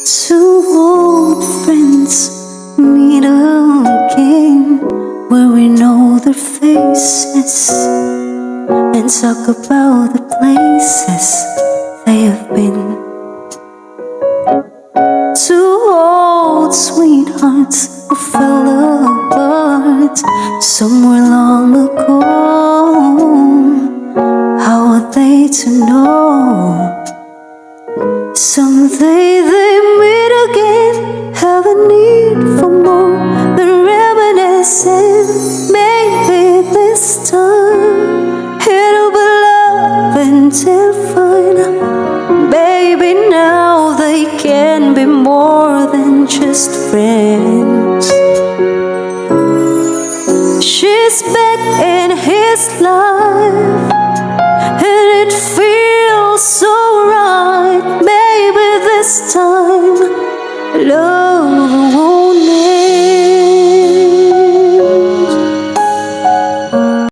Two old friends meet again, where we know their faces and talk about the places they have been. Two old sweethearts who fell apart somewhere long ago. How are they to know? Someday they meet again, have a need for more than reminiscing. Maybe this time it'll be love until fine. Baby, now they can be more than just friends. She's back in his life, and it feels so right. Maybe this time